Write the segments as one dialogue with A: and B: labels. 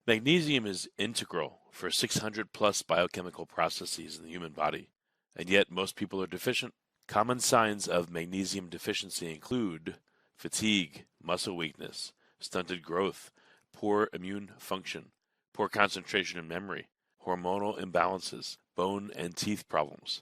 A: Magnesium is integral for 600 plus biochemical processes in the human body, and yet most people are deficient. Common signs of magnesium deficiency include fatigue, muscle weakness, stunted growth, poor immune function, poor concentration and memory, hormonal imbalances, bone and teeth problems.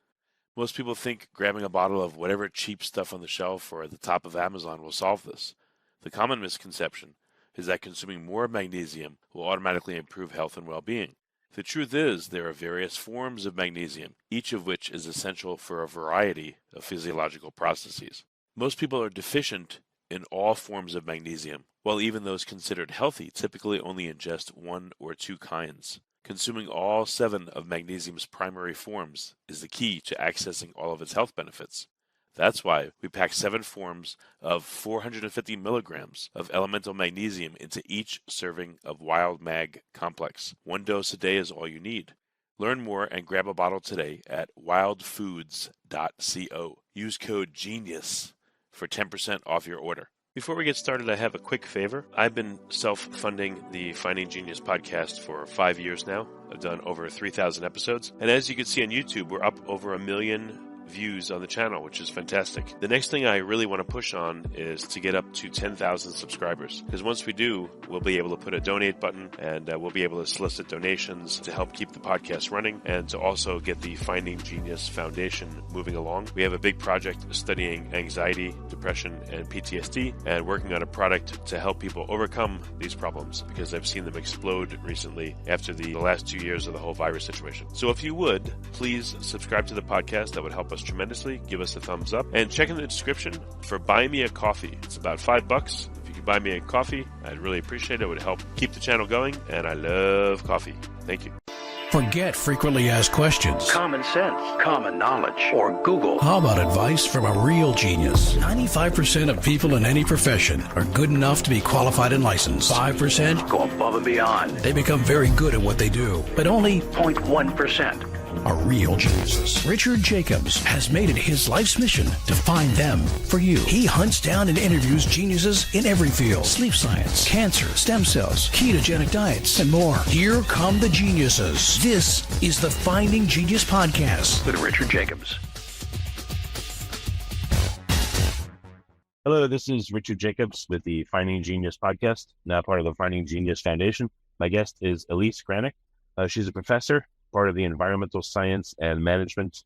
A: Most people think grabbing a bottle of whatever cheap stuff on the shelf or at the top of Amazon will solve this. The common misconception is that consuming more magnesium will automatically improve health and well-being. The truth is, there are various forms of magnesium, each of which is essential for a variety of physiological processes. Most people are deficient in all forms of magnesium, while even those considered healthy typically only ingest one or two kinds. Consuming all 7 of magnesium's primary forms is the key to accessing all of its health benefits. That's why we pack 7 forms of 450 milligrams of elemental magnesium into each serving of Wild Mag Complex. 1 dose a day is all you need. Learn more and grab a bottle today at wildfoods.co. Use code GENIUS for 10% off your order. Before we get started, I have a quick favor. I've been self-funding the Finding Genius podcast for 5 years now. I've done over 3,000 episodes. And as you can see on YouTube, we're up over 1 million views on the channel, which is fantastic. The next thing I really want to push on is to get up to 10,000 subscribers, because once we do, we'll be able to put a donate button, and we'll be able to solicit donations to help keep the podcast running and to also get the Finding Genius Foundation moving along. We have a big project studying anxiety, depression, and PTSD, and working on a product to help people overcome these problems, because I've seen them explode recently after the last 2 years of the whole virus situation. So if you would, please subscribe to the podcast. That would help us tremendously. Give us a thumbs up and check in the description for Buy Me a Coffee. It's about $5. If you could buy me a coffee, I'd really appreciate it. It would help keep the channel going, and I love coffee. Thank you.
B: Forget frequently asked questions.
C: Common sense, common knowledge, or Google.
B: How about advice from a real genius? 95% of people in any profession are good enough to be qualified and licensed. 5%
C: go above and beyond.
B: They become very good at what they do, but only
C: 0.1%
B: are real geniuses. Richard Jacobs has made it his life's mission to find them for you. He hunts down and interviews geniuses in every field: sleep science, cancer, stem cells, ketogenic diets, and more. Here come the geniuses. This is the Finding Genius Podcast
C: with Richard Jacobs.
D: Hello, this is Richard Jacobs with the Finding Genius Podcast, now part of the Finding Genius Foundation. My guest is Elise Granek. She's a professor, part of the Environmental Science and Management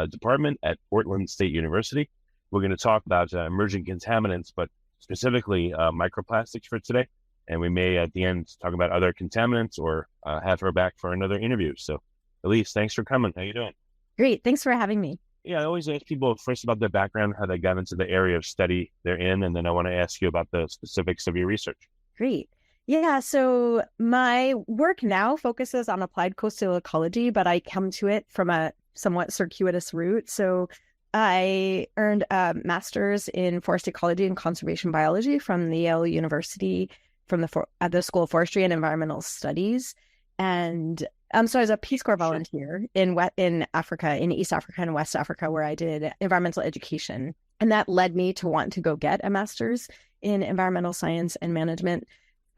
D: Department at Portland State University. We're going to talk about emerging contaminants, but specifically microplastics for today. And we may at the end talk about other contaminants or have her back for another interview. So Elise, thanks for coming. How you doing?
E: Great. Thanks for having me.
D: Yeah, I always ask people first about their background, how they got into the area of study they're in, and then I want to ask you about the specifics of your research.
E: Great. Yeah, so my work now focuses on applied coastal ecology, but I come to it from a somewhat circuitous route. So I earned a master's in forest ecology and conservation biology from the Yale University, from at the School of Forestry and Environmental Studies. And so I was a Peace Corps volunteer in Africa, in East Africa and West Africa, where I did environmental education. And that led me to want to go get a master's in environmental science and management,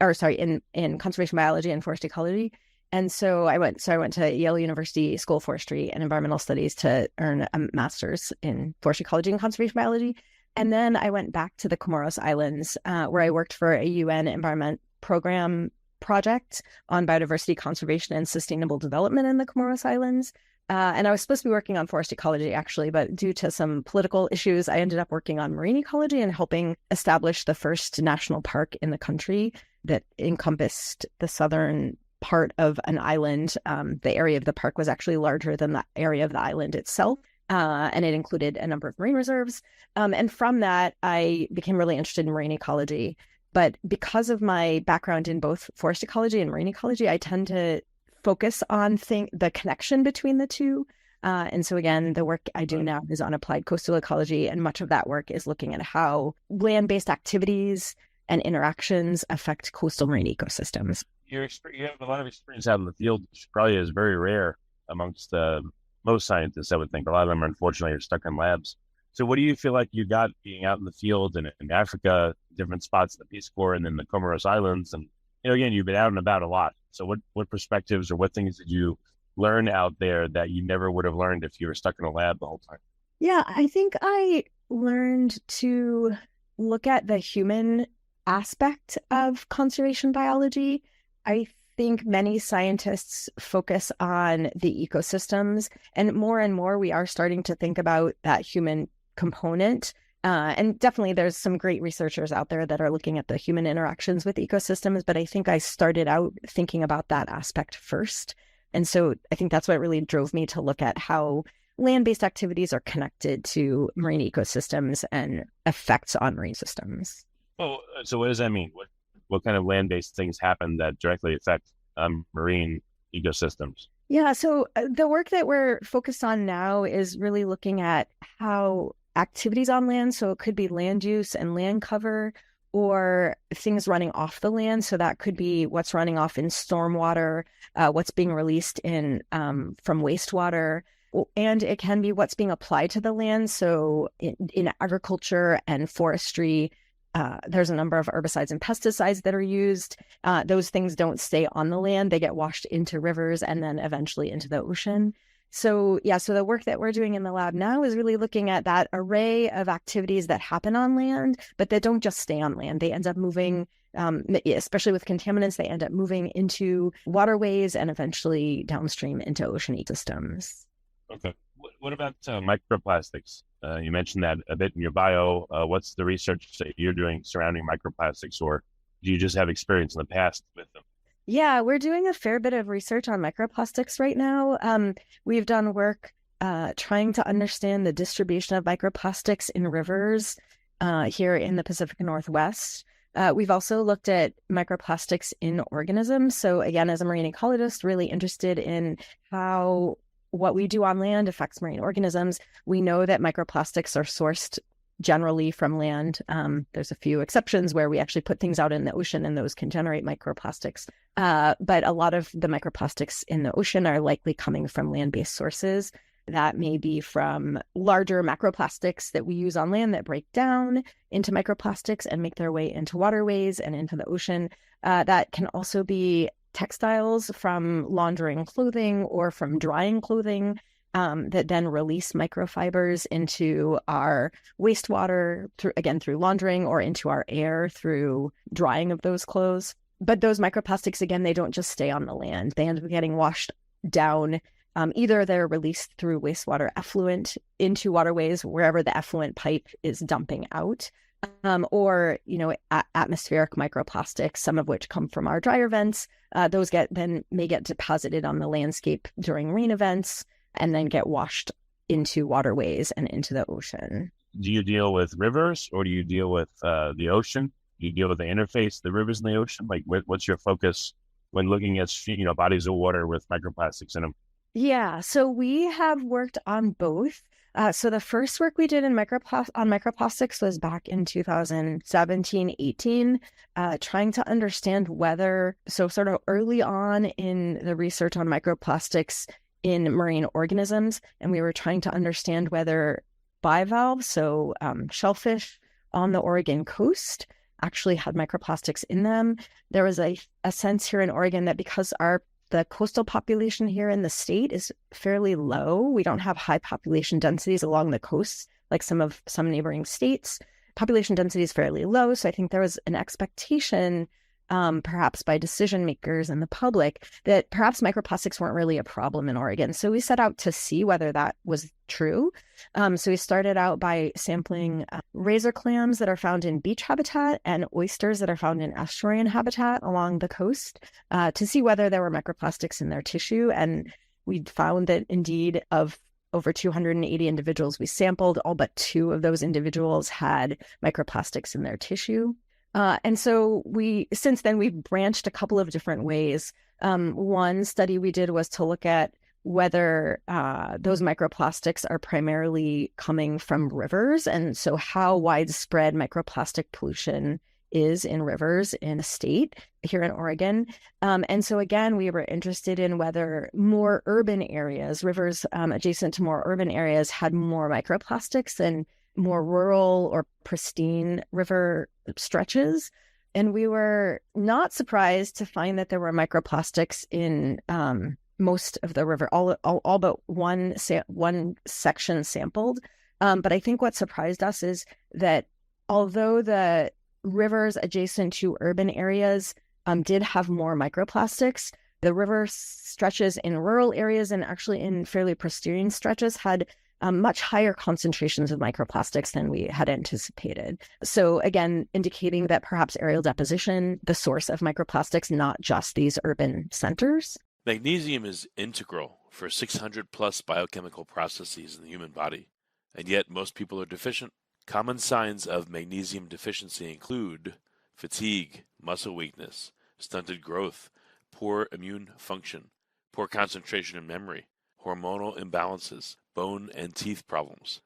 E: in conservation biology and forest ecology. And so I went to Yale University School of Forestry and Environmental Studies to earn a master's in forest ecology and conservation biology. And then I went back to the Comoros Islands, where I worked for a UN Environment Program project on biodiversity conservation and sustainable development in the Comoros Islands. And I was supposed to be working on forest ecology, actually, but due to some political issues, I ended up working on marine ecology and helping establish the first national park in the country that encompassed the southern part of an island. The area of the park was actually larger than the area of the island itself, and it included a number of marine reserves. And from that, I became really interested in marine ecology. But because of my background in both forest ecology and marine ecology, I tend to focus on the connection between the two. And so again, the work I do now is on applied coastal ecology, and much of that work is looking at how land-based activities and interactions affect coastal marine ecosystems.
D: You have a lot of experience out in the field, which probably is very rare amongst most scientists, I would think. A lot of them, unfortunately, are stuck in labs. So what do you feel like you got being out in the field in Africa, different spots, the Peace Corps, and then the Comoros Islands? And, again, you've been out and about a lot. So what perspectives or what things did you learn out there that you never would have learned if you were stuck in a lab the whole time?
E: Yeah, I think I learned to look at the human aspect of conservation biology. I think many scientists focus on the ecosystems, and more we are starting to think about that human component. And definitely there's some great researchers out there that are looking at the human interactions with ecosystems, but I think I started out thinking about that aspect first. And so I think that's what really drove me to look at how land-based activities are connected to marine ecosystems and effects on marine systems.
D: Oh, so what does that mean? What kind of land-based things happen that directly affect marine ecosystems?
E: Yeah, so the work that we're focused on now is really looking at how activities on land, so it could be land use and land cover, or things running off the land. So that could be what's running off in stormwater, what's being released in from wastewater, and it can be what's being applied to the land. So in agriculture and forestry, there's a number of herbicides and pesticides that are used. Those things don't stay on the land. They get washed into rivers and then eventually into the ocean. So the work that we're doing in the lab now is really looking at that array of activities that happen on land, but that don't just stay on land. They end up moving, especially with contaminants, they end up moving into waterways and eventually downstream into ocean ecosystems.
D: Okay. What about microplastics? You mentioned that a bit in your bio. What's the research that you're doing surrounding microplastics, or do you just have experience in the past with them?
E: Yeah, we're doing a fair bit of research on microplastics right now. We've done work trying to understand the distribution of microplastics in rivers here in the Pacific Northwest. We've also looked at microplastics in organisms. So again, as a marine ecologist, really interested in how what we do on land affects marine organisms. We know that microplastics are sourced generally from land. There's a few exceptions where we actually put things out in the ocean and those can generate microplastics. But a lot of the microplastics in the ocean are likely coming from land-based sources. That may be from larger macroplastics that we use on land that break down into microplastics and make their way into waterways and into the ocean. That can also be textiles from laundering clothing or from drying clothing that then release microfibers into our wastewater through laundering, or into our air through drying of those clothes. But those microplastics, again, they don't just stay on the land. They end up getting washed down. Either they're released through wastewater effluent into waterways, wherever the effluent pipe is dumping out, or atmospheric microplastics, some of which come from our dryer vents. Those may get deposited on the landscape during rain events, and then get washed into waterways and into the ocean.
D: Do you deal with rivers, or do you deal with the ocean? Do you deal with the interface, the rivers and the ocean? Like, what's your focus when looking at bodies of water with microplastics in them?
E: Yeah, so we have worked on both. So the first work we did on microplastics was back in 2017-18, trying to understand sort of early on in the research on microplastics in marine organisms, and we were trying to understand whether bivalves, so shellfish on the Oregon coast, actually had microplastics in them. There was a sense here in Oregon that because the coastal population here in the state is fairly low, we don't have high population densities along the coast like some neighboring states. Population density is fairly low, so I think there was an expectation, perhaps by decision makers and the public, that perhaps microplastics weren't really a problem in Oregon. So we set out to see whether that was true. So we started out by sampling razor clams that are found in beach habitat and oysters that are found in estuarine habitat along the coast to see whether there were microplastics in their tissue. And we found that indeed, of over 280 individuals we sampled, all but 2 of those individuals had microplastics in their tissue. And so since then, we've branched a couple of different ways. One study we did was to look at whether those microplastics are primarily coming from rivers, and so how widespread microplastic pollution is in rivers in a state here in Oregon. And so again, we were interested in whether more urban areas, rivers adjacent to more urban areas, had more microplastics than more rural or pristine river stretches. And we were not surprised to find that there were microplastics in most of the river, all but one section sampled. But I think what surprised us is that although the rivers adjacent to urban areas did have more microplastics, the river stretches in rural areas and actually in fairly pristine stretches had much higher concentrations of microplastics than we had anticipated. So again, indicating that perhaps aerial deposition, the source of microplastics, not just these urban centers.
A: Magnesium is integral for 600 plus biochemical processes in the human body, and yet most people are deficient. Common signs of magnesium deficiency include fatigue, muscle weakness, stunted growth, poor immune function, poor concentration and memory, hormonal imbalances, bone and teeth problems.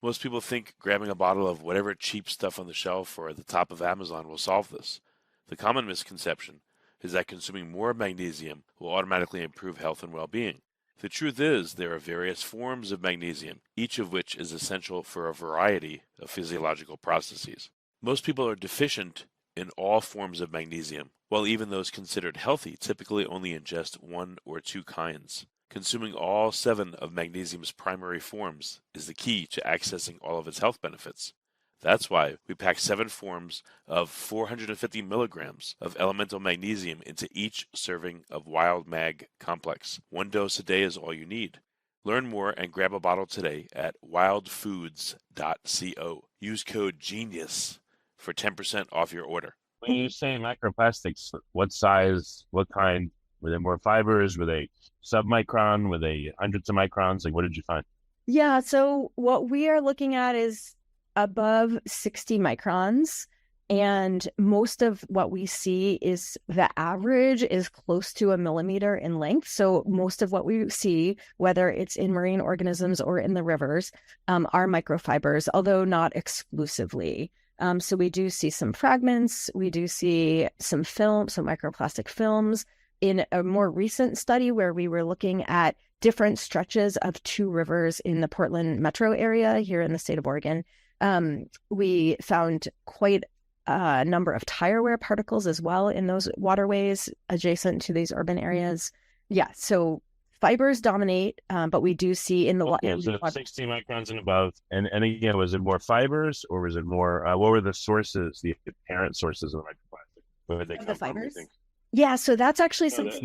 A: Most people think grabbing a bottle of whatever cheap stuff on the shelf or at the top of Amazon will solve this. The common misconception is that consuming more magnesium will automatically improve health and well-being. The truth is there are various forms of magnesium, each of which is essential for a variety of physiological processes. Most people are deficient in all forms of magnesium, while even those considered healthy typically only ingest one or two kinds. Consuming all 7 of magnesium's primary forms is the key to accessing all of its health benefits. That's why we pack 7 forms of 450 milligrams of elemental magnesium into each serving of Wild Mag Complex. 1 dose a day is all you need. Learn more and grab a bottle today at wildfoods.co. Use code GENIUS for 10% off your order.
D: When you say microplastics, what size, what kind? Were they more fibers? Were they submicron? Were they hundreds of microns? Like, what did you find?
E: Yeah, so what we are looking at is above 60 microns. And most of what we see is the average is close to a millimeter in length. So most of what we see, whether it's in marine organisms or in the rivers, are microfibers, although not exclusively. So we do see some fragments. We do see some films, some microplastic films. In a more recent study where we were looking at different stretches of 2 rivers in the Portland metro area here in the state of Oregon, we found quite a number of tire wear particles as well in those waterways adjacent to these urban areas. Yeah, so fibers dominate, but we do see in the
D: water. So 60 microns and above. And again, was it more fibers or was it more, what were the sources, the apparent sources of the microplastic? Where did they come
E: the
D: from,
E: fibers?
D: you think?
E: Yeah, so that's actually something.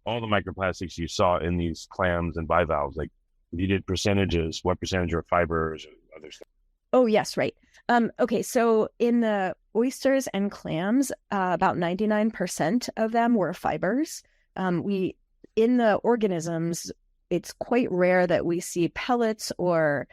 D: All the microplastics you saw in these clams and bivalves, like if you did percentages, what percentage are fibers or other stuff?
E: Oh, yes, right. Okay, so in the oysters and clams, about 99% of them were fibers. In the organisms, it's quite rare that we see pellets or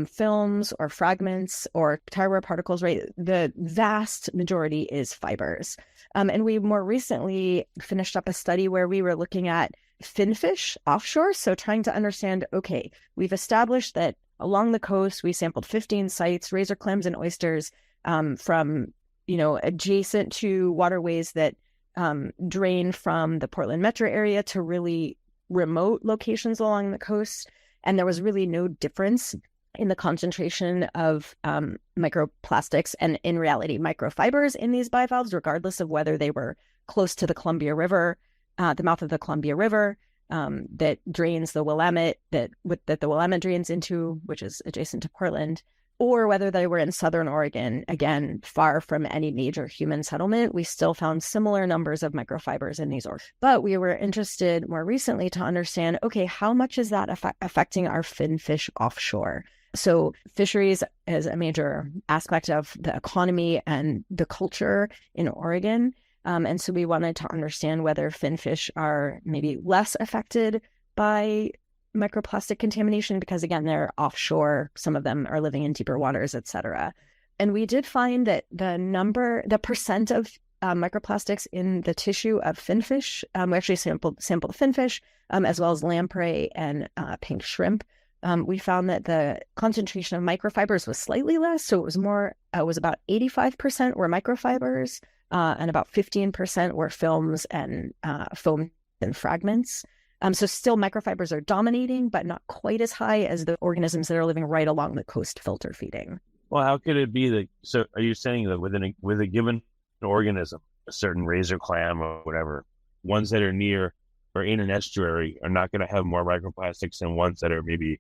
E: films or fragments or tire wear particles, right? The vast majority is fibers. And we more recently finished up a study where we were looking at finfish offshore. So trying to understand, okay, we've established that along the coast, we sampled 15 sites, razor clams and oysters from, adjacent to waterways that drain from the Portland metro area to really remote locations along the coast. And there was really no difference in the concentration of microplastics and, in reality, microfibers in these bivalves, regardless of whether they were close to the Columbia River, the mouth of the Columbia River, that drains the Willamette, that the Willamette drains into, which is adjacent to Portland, or whether they were in southern Oregon, again, far from any major human settlement. We still found similar numbers of microfibers in these organisms. But we were interested more recently to understand, okay, how much is that affecting our finfish offshore? So fisheries is a major aspect of the economy and the culture in Oregon. And so we wanted to understand whether finfish are maybe less affected by microplastic contamination because, again, they're offshore. Some of them are living in deeper waters, et cetera. And we did find that the percent of microplastics in the tissue of finfish, we actually sampled finfish as well as lamprey and pink shrimp. We found that the concentration of microfibers was slightly less. So it was about 85% were microfibers and about 15% were films and foam and fragments. So still microfibers are dominating, but not quite as high as the organisms that are living right along the coast filter feeding.
D: Well, how could it be that? So, are you saying that with a given organism, a certain razor clam or whatever, ones that are near or in an estuary are not going to have more microplastics than ones that are maybe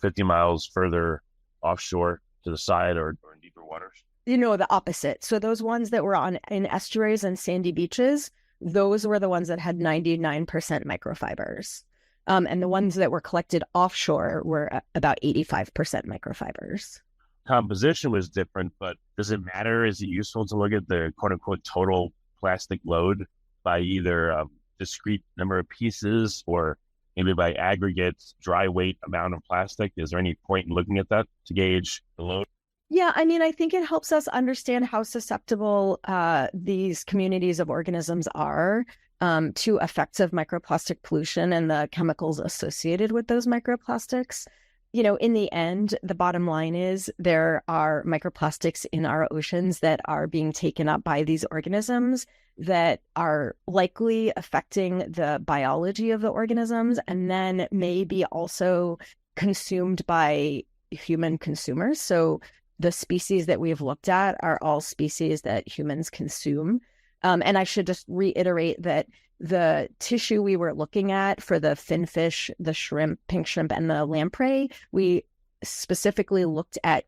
D: 50 miles further offshore to the side or in deeper waters?
E: The opposite. So those ones that were in estuaries and sandy beaches, those were the ones that had 99% microfibers. And the ones that were collected offshore were about 85% microfibers.
D: Composition was different, but does it matter? Is it useful to look at the quote unquote total plastic load by either a discrete number of pieces or maybe by aggregate dry weight amount of plastic? Is there any point in looking at that to gauge the load?
E: Yeah, I mean, I think it helps us understand how susceptible these communities of organisms are to effects of microplastic pollution and the chemicals associated with those microplastics. In the end, the bottom line is there are microplastics in our oceans that are being taken up by these organisms that are likely affecting the biology of the organisms and then maybe also consumed by human consumers. So the species that we've looked at are all species that humans consume. And I should just reiterate that the tissue we were looking at for the finfish, the shrimp, pink shrimp, and the lamprey, we specifically looked at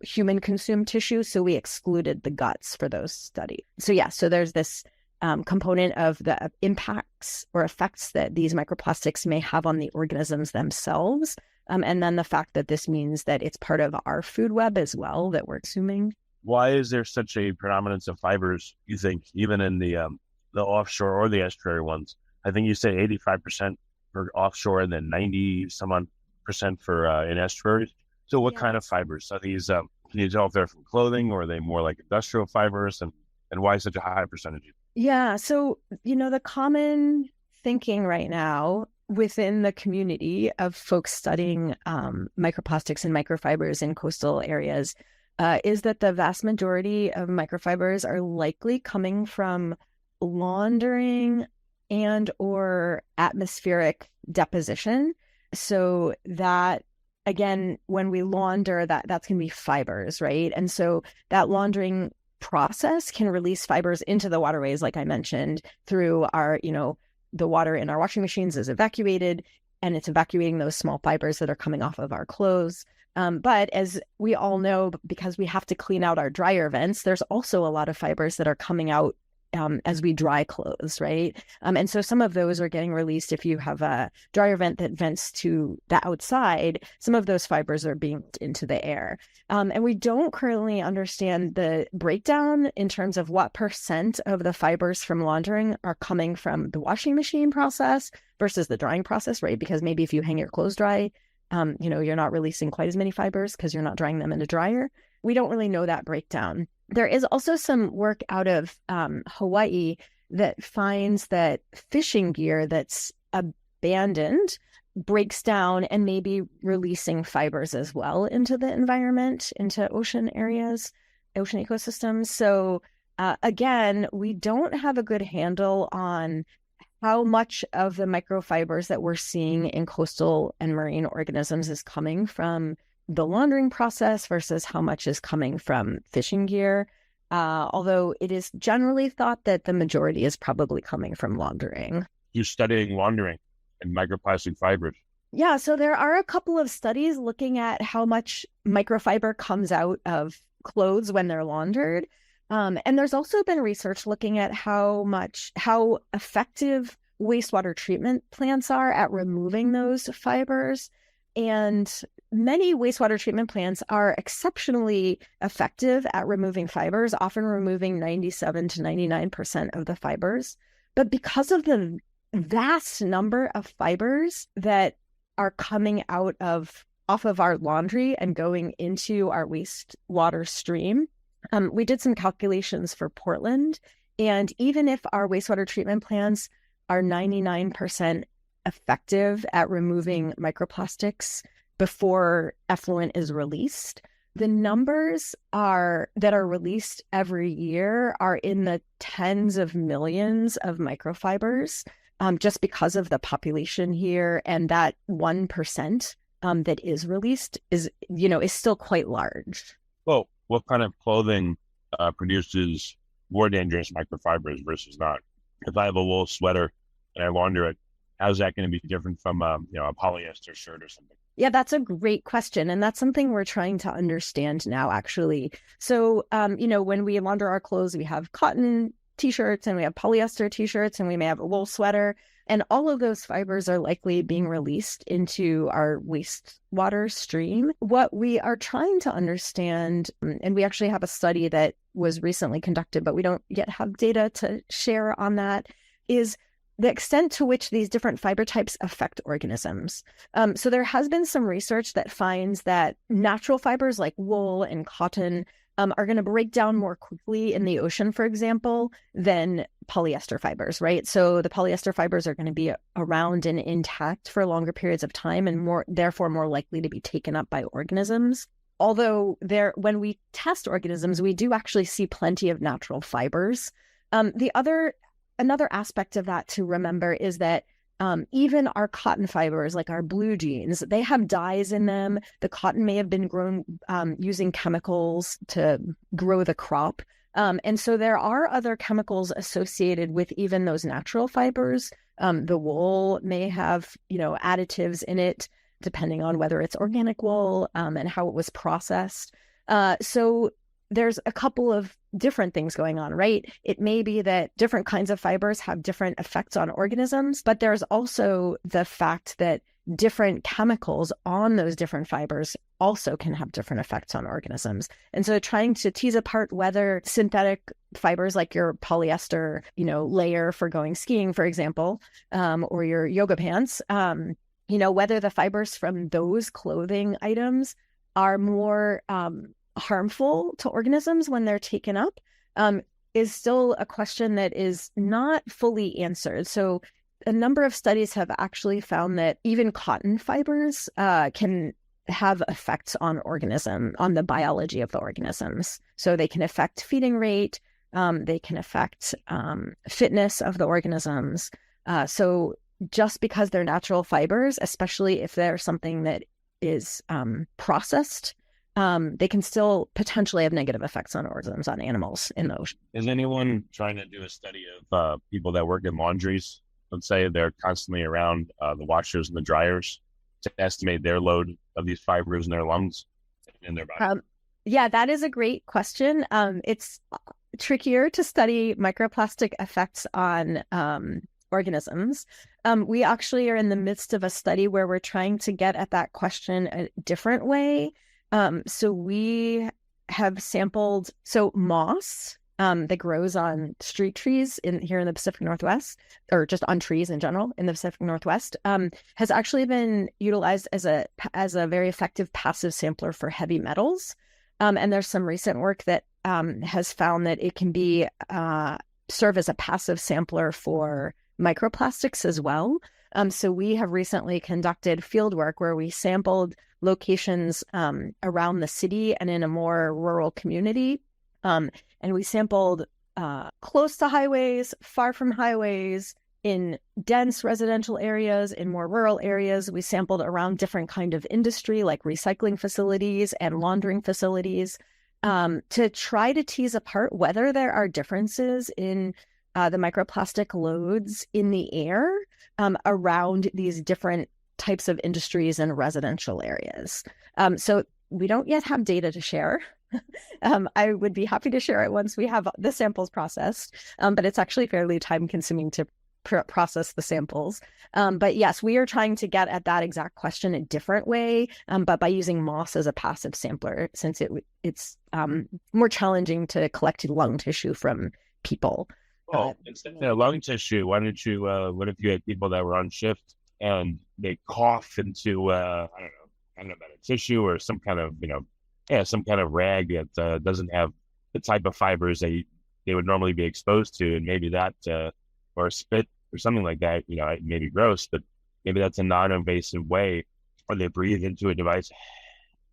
E: human consumed tissue. So we excluded the guts for those studies. So so there's this component of the impacts or effects that these microplastics may have on the organisms themselves. And then the fact that this means that it's part of our food web as well that we're consuming.
D: Why is there such a predominance of fibers, you think, even in the offshore or the estuary ones? I think you say 85% for offshore and then 90 some odd percent for in estuaries. So what kind of fibers? Are these, can you tell if they're from clothing or are they more like industrial fibers, and why such a high percentage?
E: Yeah. So, the common thinking right now within the community of folks studying microplastics and microfibers in coastal areas is that the vast majority of microfibers are likely coming from laundering and or atmospheric deposition. So that, again, when we launder, that's going to be fibers, right? And so that laundering process can release fibers into the waterways, like I mentioned, through our, the water in our washing machines is evacuated, and it's evacuating those small fibers that are coming off of our clothes. But as we all know, because we have to clean out our dryer vents, there's also a lot of fibers that are coming out as we dry clothes, right? And so some of those are getting released. If you have a dryer vent that vents to the outside, some of those fibers are being into the air. And we don't currently understand the breakdown in terms of what percent of the fibers from laundering are coming from the washing machine process versus the drying process, right? Because maybe if you hang your clothes dry, you're not releasing quite as many fibers because you're not drying them in a dryer. We don't really know that breakdown. There is also some work out of Hawaii that finds that fishing gear that's abandoned breaks down and maybe releasing fibers as well into the environment, into ocean areas, ocean ecosystems. So again, we don't have a good handle on how much of the microfibers that we're seeing in coastal and marine organisms is coming from the laundering process versus how much is coming from fishing gear. Although it is generally thought that the majority is probably coming from laundering.
D: You're studying laundering and microplastic fibers.
E: Yeah, so there are a couple of studies looking at how much microfiber comes out of clothes when they're laundered. And there's also been research looking at how effective wastewater treatment plants are at removing those fibers. And many wastewater treatment plants are exceptionally effective at removing fibers, often removing 97 to 99% of the fibers. But because of the vast number of fibers that are coming off of our laundry and going into our wastewater stream, we did some calculations for Portland. And even if our wastewater treatment plants are 99% effective at removing microplastics before effluent is released, the numbers that are released every year are in the tens of millions of microfibers, just because of the population here, and that 1% that is released is still quite large.
D: Well, what kind of clothing produces more dangerous microfibers versus not? If I have a wool sweater and I launder it, how's that going to be different from a polyester shirt or something?
E: Yeah, that's a great question. And that's something we're trying to understand now, actually. So, when we launder our clothes, we have cotton t-shirts and we have polyester t-shirts and we may have a wool sweater. And all of those fibers are likely being released into our wastewater stream. What we are trying to understand, and we actually have a study that was recently conducted, but we don't yet have data to share on that, is the extent to which these different fiber types affect organisms. So there has been some research that finds that natural fibers like wool and cotton are going to break down more quickly in the ocean, for example, than polyester fibers, right? So the polyester fibers are going to be around and intact for longer periods of time and therefore more likely to be taken up by organisms. Although when we test organisms, we do actually see plenty of natural fibers. Another aspect of that to remember is that even our cotton fibers, like our blue jeans, they have dyes in them. The cotton may have been grown using chemicals to grow the crop. And so there are other chemicals associated with even those natural fibers. The wool may have, additives in it, depending on whether it's organic wool and how it was processed. So there's a couple of different things going on, right? It may be that different kinds of fibers have different effects on organisms, but there's also the fact that different chemicals on those different fibers also can have different effects on organisms. And so trying to tease apart whether synthetic fibers like your polyester, layer for going skiing, for example, or your yoga pants, whether the fibers from those clothing items are more harmful to organisms when they're taken up is still a question that is not fully answered. So a number of studies have actually found that even cotton fibers can have effects on the biology of the organisms. So they can affect feeding rate, they can affect fitness of the organisms. So just because they're natural fibers, especially if they're something that is processed, they can still potentially have negative effects on organisms, on animals in the ocean.
D: Is anyone trying to do a study of people that work in laundries? Let's say they're constantly around the washers and the dryers to estimate their load of these fibers in their lungs and in their body.
E: Yeah, that is a great question. It's trickier to study microplastic effects on organisms. We actually are in the midst of a study where we're trying to get at that question a different way. So we have sampled moss that grows on street trees here in the Pacific Northwest, or just on trees in general in the Pacific Northwest, has actually been utilized as a very effective passive sampler for heavy metals. And there's some recent work that has found that it can be serve as a passive sampler for microplastics as well. So we have recently conducted field work where we sampled locations around the city and in a more rural community. And we sampled close to highways, far from highways, in dense residential areas, in more rural areas. We sampled around different kind of industry like recycling facilities and laundering facilities to try to tease apart whether there are differences in the microplastic loads in the air around these different types of industries and residential areas. So we don't yet have data to share. I would be happy to share it once we have the samples processed, but it's actually fairly time consuming to process the samples. But yes, we are trying to get at that exact question a different way, but by using moss as a passive sampler, since it's more challenging to collect lung tissue from people.
D: Well, instead of lung tissue, what if you had people that were on shift and they cough into, I don't know about a tissue or some kind of, some kind of rag that doesn't have the type of fibers they would normally be exposed to, and maybe that, or spit or something like that, it may be gross, but maybe that's a non-invasive way, or they breathe into a device,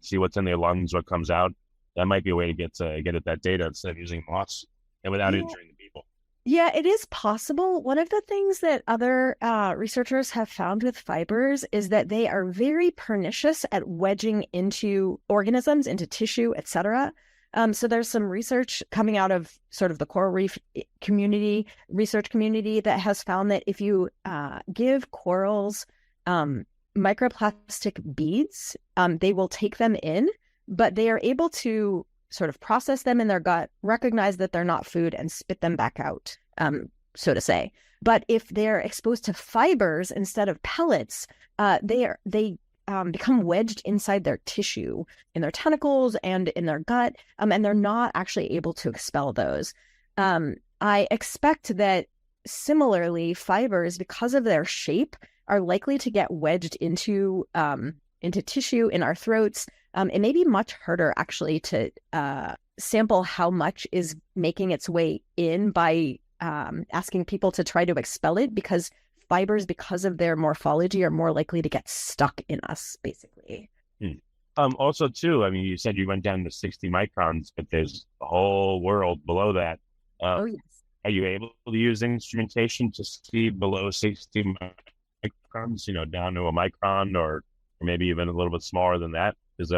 D: see what's in their lungs, what comes out. That might be a way to get at that data instead of using moss and without injuring the people.
E: Yeah, it is possible. One of the things that other researchers have found with fibers is that they are very pernicious at wedging into organisms, into tissue, etc. So there's some research coming out of sort of the coral reef community, research community, that has found that if you give corals microplastic beads, they will take them in, but they are able to sort of process them in their gut, recognize that they're not food, and spit them back out, so to say. But if they're exposed to fibers instead of pellets, they become wedged inside their tissue, in their tentacles and in their gut, and they're not actually able to expel those. I expect that similarly, fibers, because of their shape, are likely to get wedged into tissue in our throats. It may be much harder actually to sample how much is making its way in by asking people to try to expel it, because fibers, because of their morphology, are more likely to get stuck in us, basically.
D: Also, too, I mean, you said you went down to 60 microns, but there's a whole world below that.
E: Oh, yes.
D: Are you able to use instrumentation to see below 60 microns, down to a micron or maybe even a little bit smaller than that? Because,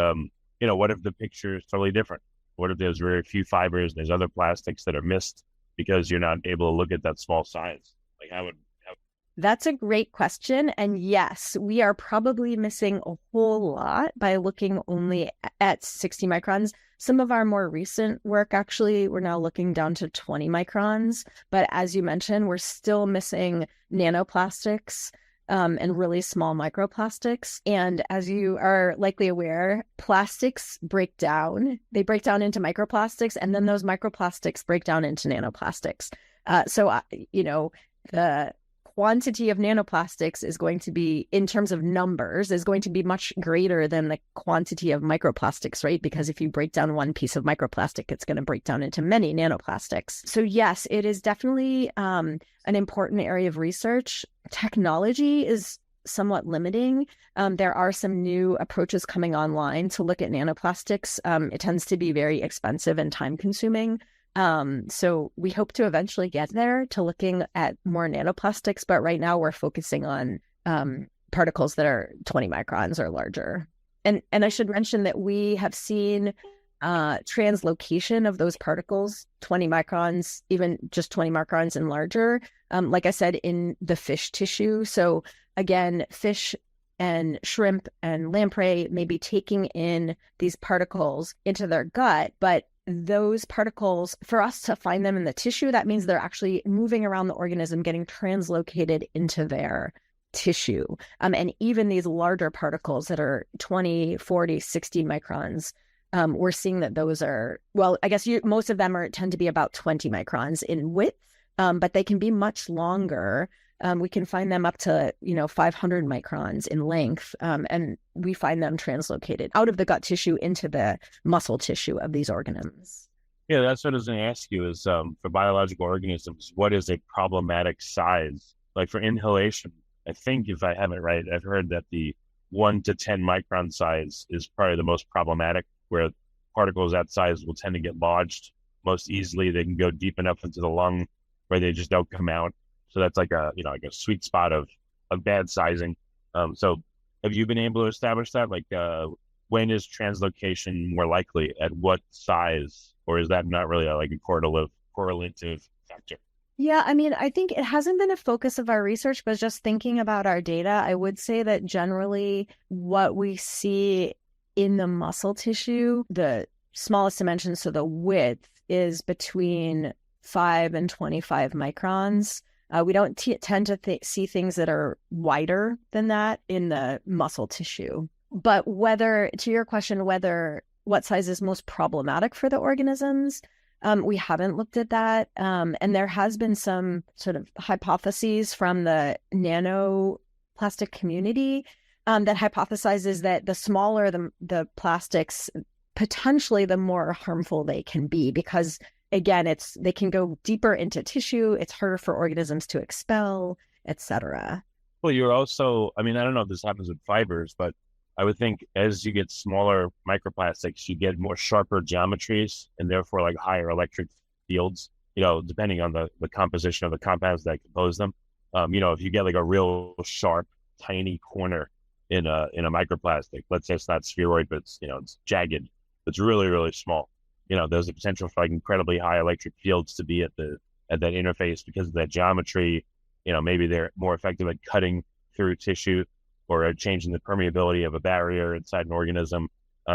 D: what if the picture is totally different? What if there's very few fibers, there's other plastics that are missed because you're not able to look at that small size? Like,
E: That's a great question. And yes, we are probably missing a whole lot by looking only at 60 microns. Some of our more recent work, actually, we're now looking down to 20 microns. But as you mentioned, we're still missing nanoplastics and really small microplastics. And as you are likely aware, plastics break down. They break down into microplastics, and then those microplastics break down into nanoplastics. So the quantity of nanoplastics is going to be, in terms of numbers, is going to be much greater than the quantity of microplastics, right? Because if you break down one piece of microplastic, it's going to break down into many nanoplastics. So yes, it is definitely an important area of research. Technology is somewhat limiting. There are some new approaches coming online to look at nanoplastics. It tends to be very expensive and time consuming. So we hope to eventually get there to looking at more nanoplastics, but right now we're focusing on particles that are 20 microns or larger. And I should mention that we have seen translocation of those particles, 20 microns, even just 20 microns and larger, like I said, in the fish tissue. So again, fish and shrimp and lamprey may be taking in these particles into their gut, but those particles, for us to find them in the tissue, that means they're actually moving around the organism, getting translocated into their tissue. And even these larger particles that are 20, 40, 60 microns, we're seeing that those are, well, I guess most of them tend to be about 20 microns in width, but they can be much longer. We can find them up to, 500 microns in length, and we find them translocated out of the gut tissue into the muscle tissue of these organisms.
D: Yeah, that's what I was going to ask you is for biological organisms, what is a problematic size? Like for inhalation, I think if I have it right, I've heard that the 1 to 10 micron size is probably the most problematic, where particles that size will tend to get lodged most easily. They can go deep enough into the lung where they just don't come out. So that's like a sweet spot of bad sizing. So have you been able to establish that? Like when is translocation more likely, at what size, or is that not really a correlative factor?
E: Yeah, I mean, I think it hasn't been a focus of our research, but just thinking about our data, I would say that generally what we see in the muscle tissue, the smallest dimension, so the width, is between 5 and 25 microns. We don't tend to see things that are wider than that in the muscle tissue. But to your question, what size is most problematic for the organisms, we haven't looked at that. And there has been some sort of hypotheses from the nanoplastic community that hypothesizes that the smaller the plastics, potentially the more harmful they can be, because again, they can go deeper into tissue. It's harder for organisms to expel, etc.
D: Well, you're also, I mean, I don't know if this happens with fibers, but I would think as you get smaller microplastics, you get more sharper geometries and therefore like higher electric fields. depending on the composition of the compounds that compose them. If you get like a real sharp, tiny corner in a microplastic, let's say it's not spheroid, but it's jagged, it's really, really small. There's a potential for like incredibly high electric fields to be at that interface because of that geometry. Maybe they're more effective at cutting through tissue or at changing the permeability of a barrier inside an organism.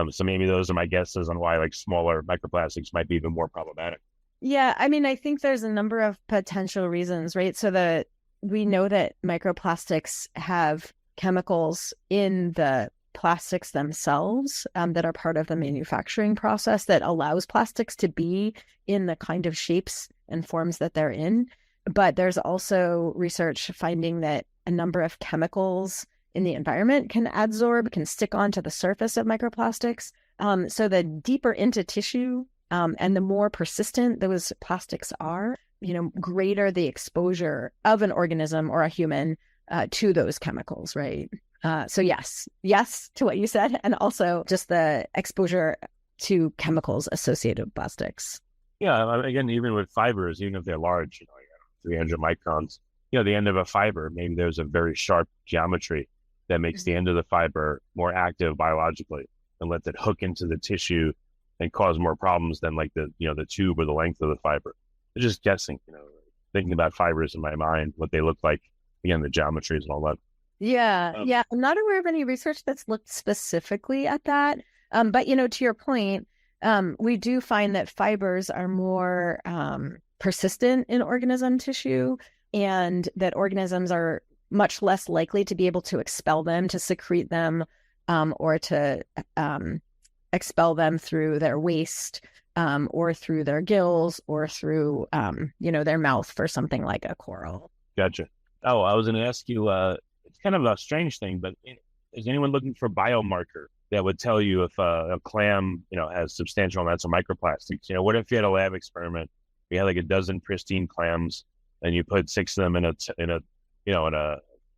D: So maybe those are my guesses on why like smaller microplastics might be even more problematic.
E: Yeah, I mean, I think there's a number of potential reasons, right? So we know that microplastics have chemicals in the plastics themselves that are part of the manufacturing process that allows plastics to be in the kind of shapes and forms that they're in. But there's also research finding that a number of chemicals in the environment can stick onto the surface of microplastics. So the deeper into tissue and the more persistent those plastics are, greater the exposure of an organism or a human to those chemicals, right? So yes to what you said, and also just the exposure to chemicals associated with plastics.
D: Yeah, again, even with fibers, even if they're large, 300 microns, the end of a fiber, maybe there's a very sharp geometry that makes the end of the fiber more active biologically and lets it hook into the tissue and cause more problems than like the tube or the length of the fiber. I'm just guessing, thinking about fibers in my mind, what they look like, again, the geometries and all that.
E: Yeah. I'm not aware of any research that's looked specifically at that. But, to your point, we do find that fibers are more persistent in organism tissue, and that organisms are much less likely to be able to expel them, to secrete them, or to expel them through their waste, or through their gills, or through, their mouth for something like a coral.
D: Gotcha. Oh, I was going to ask you, it's kind of a strange thing, but is anyone looking for biomarker that would tell you if a clam, has substantial amounts of microplastics? What if you had a lab experiment, you had like a dozen pristine clams and you put 6 of them in a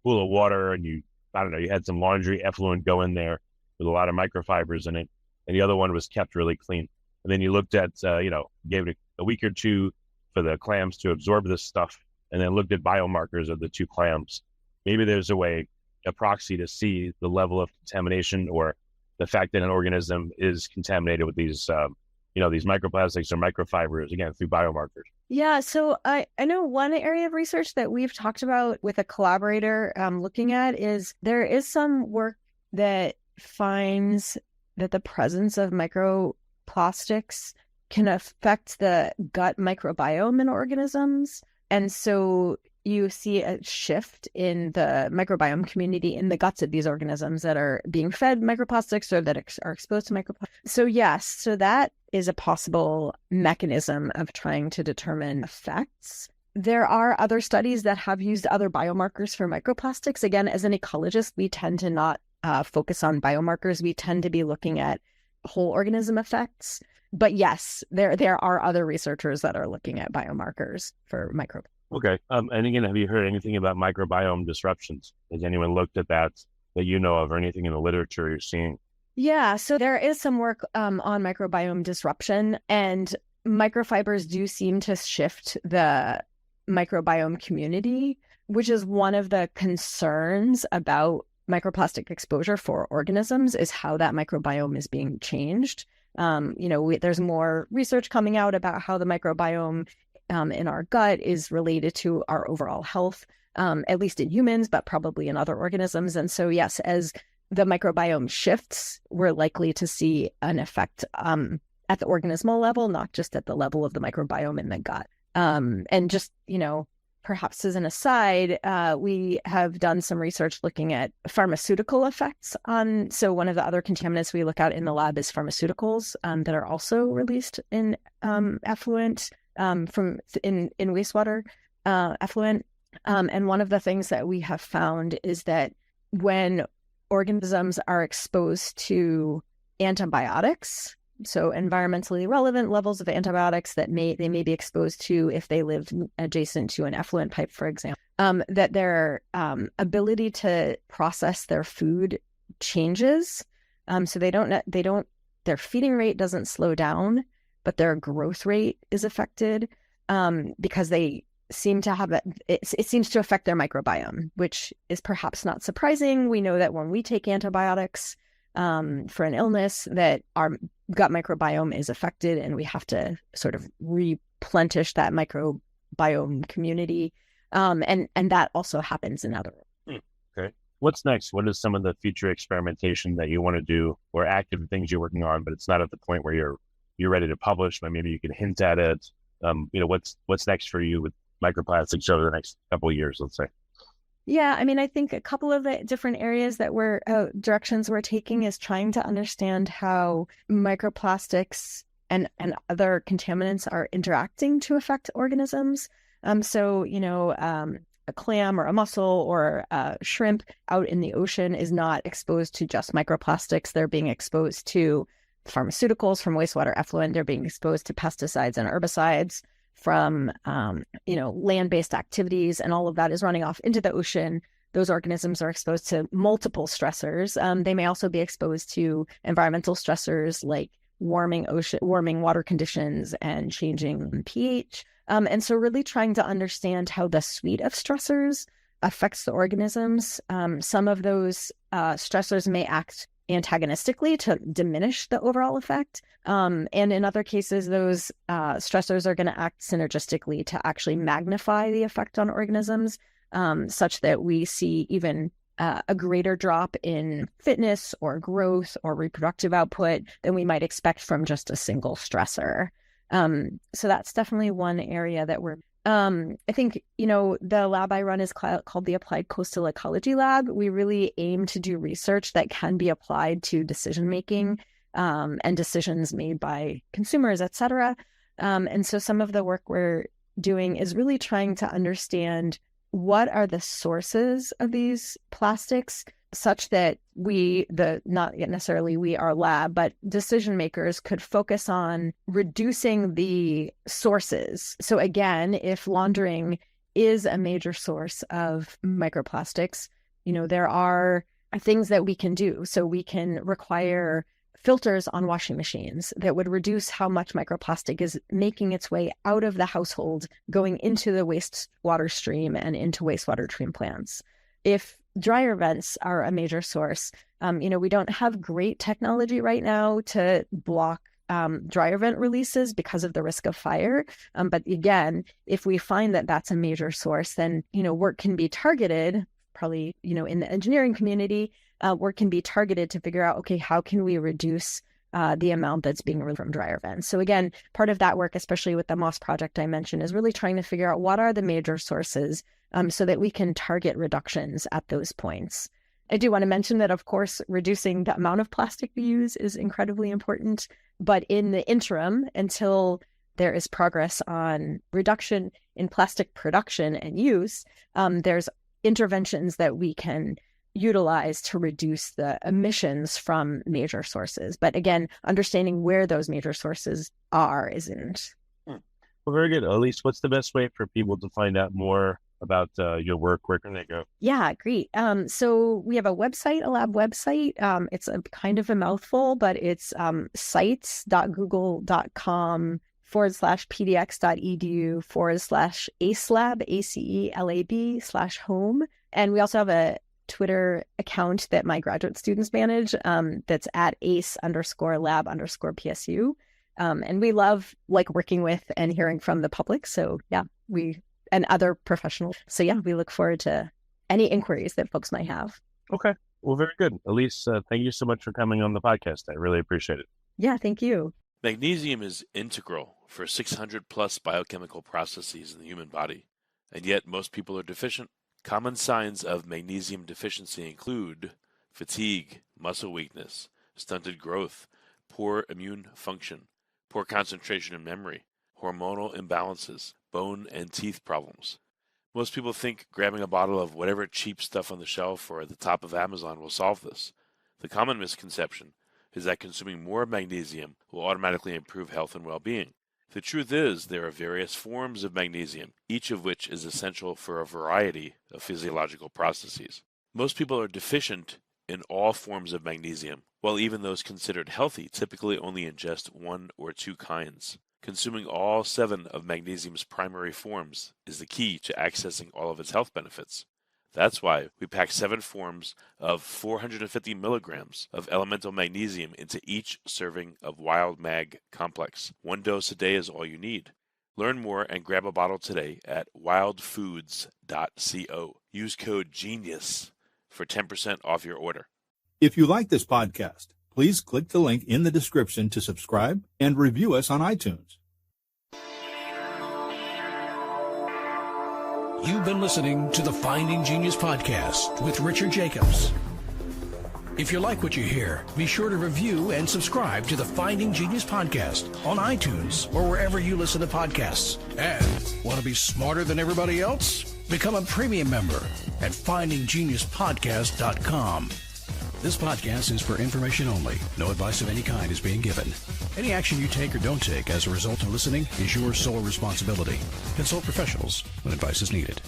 D: pool of water, and you had some laundry effluent go in there with a lot of microfibers in it, and the other one was kept really clean. And then you looked at, gave it a week or two for the clams to absorb this stuff, and then looked at biomarkers of the 2 clams. Maybe there's a proxy to see the level of contamination or the fact that an organism is contaminated with these, these microplastics or microfibers, again, through biomarkers.
E: Yeah, so I know one area of research that we've talked about with a collaborator looking at is there is some work that finds that the presence of microplastics can affect the gut microbiome in organisms. And so you see a shift in the microbiome community in the guts of these organisms that are being fed microplastics or that are exposed to microplastics. So yes, so that is a possible mechanism of trying to determine effects. There are other studies that have used other biomarkers for microplastics. Again, as an ecologist, we tend to not focus on biomarkers. We tend to be looking at whole organism effects. But yes, there are other researchers that are looking at biomarkers for microplastics.
D: Okay. And again, have you heard anything about microbiome disruptions? Has anyone looked at that you know of, or anything in the literature you're seeing?
E: Yeah, so there is some work on microbiome disruption, and microfibers do seem to shift the microbiome community, which is one of the concerns about microplastic exposure for organisms, is how that microbiome is being changed. There's more research coming out about how the microbiome in our gut is related to our overall health, at least in humans, but probably in other organisms. And so, yes, as the microbiome shifts, we're likely to see an effect at the organismal level, not just at the level of the microbiome in the gut. And just, perhaps as an aside, we have done some research looking at pharmaceutical effects so one of the other contaminants we look at in the lab is pharmaceuticals that are also released in effluent in wastewater effluent. And one of the things that we have found is that when organisms are exposed to antibiotics, so environmentally relevant levels of antibiotics that they may be exposed to if they live adjacent to an effluent pipe, for example, that their ability to process their food changes. So their feeding rate doesn't slow down, but their growth rate is affected. because they seem to have it seems to affect their microbiome, which is perhaps not surprising. We know that when we take antibiotics for an illness, that our gut microbiome is affected, and we have to sort of replenish that microbiome community. And that also happens in other.
D: Okay. What's next? What is some of the future experimentation that you want to do, or active things you're working on, but it's not at the point where you're ready to publish, but maybe you can hint at it? What's next for you with microplastics over the next couple of years, let's say?
E: Yeah, I mean, I think a couple of the different areas that directions we're taking is trying to understand how microplastics and other contaminants are interacting to affect organisms. A clam or a mussel or a shrimp out in the ocean is not exposed to just microplastics. They're being exposed to pharmaceuticals from wastewater effluent. They're being exposed to pesticides and herbicides from land-based activities, and all of that is running off into the ocean. Those organisms are exposed to multiple stressors. They may also be exposed to environmental stressors like warming water conditions and changing pH. And so really trying to understand how the suite of stressors affects the organisms. Some of those stressors may act antagonistically to diminish the overall effect. And in other cases, those stressors are going to act synergistically to actually magnify the effect on organisms, such that we see even a greater drop in fitness or growth or reproductive output than we might expect from just a single stressor. So that's definitely one area that we're I think, the lab I run is called the Applied Coastal Ecology Lab. We really aim to do research that can be applied to decision-making and decisions made by consumers, et cetera. And so some of the work we're doing is really trying to understand what are the sources of these plastics, such that not necessarily we, our lab, but decision makers could focus on reducing the sources. So again, if laundering is a major source of microplastics, there are things that we can do. So we can require filters on washing machines that would reduce how much microplastic is making its way out of the household, going into the wastewater stream and into wastewater treatment plants. If dryer vents are a major source, we don't have great technology right now to block dryer vent releases because of the risk of fire. But again, if we find that that's a major source, then, work can be targeted, probably, in the engineering community, work can be targeted to figure out, okay, how can we reduce the amount that's being released from dryer vents? So again, part of that work, especially with the MOSS project I mentioned, is really trying to figure out what are the major sources so that we can target reductions at those points. I do want to mention that, of course, reducing the amount of plastic we use is incredibly important. But in the interim, until there is progress on reduction in plastic production and use, there's interventions that we can utilize to reduce the emissions from major sources. But again, understanding where those major sources are isn't.
D: Well, very good. Elise, what's the best way for people to find out more about your work? Where can they go?
E: Yeah, great. So we have a website, a lab website. It's a kind of a mouthful, but it's sites.google.com/pdx.edu/acelab, ACELAB/home. And we also have a Twitter account that my graduate students manage that's at ace_lab_PSU. And we love working with and hearing from the public. So yeah, and other professionals. So yeah, we look forward to any inquiries that folks might have.
D: Okay. Well, very good. Elise, thank you so much for coming on the podcast. I really appreciate it.
E: Yeah, thank you.
A: Magnesium is integral for 600 plus biochemical processes in the human body, and yet most people are deficient. Common signs of magnesium deficiency include fatigue, muscle weakness, stunted growth, poor immune function, poor concentration and memory, hormonal imbalances, bone and teeth problems. Most people think grabbing a bottle of whatever cheap stuff on the shelf or at the top of Amazon will solve this. The common misconception is that consuming more magnesium will automatically improve health and well-being. The truth is, there are various forms of magnesium, each of which is essential for a variety of physiological processes. Most people are deficient in all forms of magnesium, while even those considered healthy typically only ingest one or two kinds. Consuming all 7 of magnesium's primary forms is the key to accessing all of its health benefits. That's why we pack 7 forms of 450 milligrams of elemental magnesium into each serving of Wild Mag Complex. 1 dose a day is all you need. Learn more and grab a bottle today at wildfoods.co. Use code GENIUS for 10% off your order.
F: If you like this podcast, please click the link in the description to subscribe and review us on iTunes.
B: You've been listening to the Finding Genius podcast with Richard Jacobs. If you like what you hear, be sure to review and subscribe to the Finding Genius podcast on iTunes or wherever you listen to podcasts. And want to be smarter than everybody else? Become a premium member at findinggeniuspodcast.com. This podcast is for information only. No advice of any kind is being given. Any action you take or don't take as a result of listening is your sole responsibility. Consult professionals when advice is needed.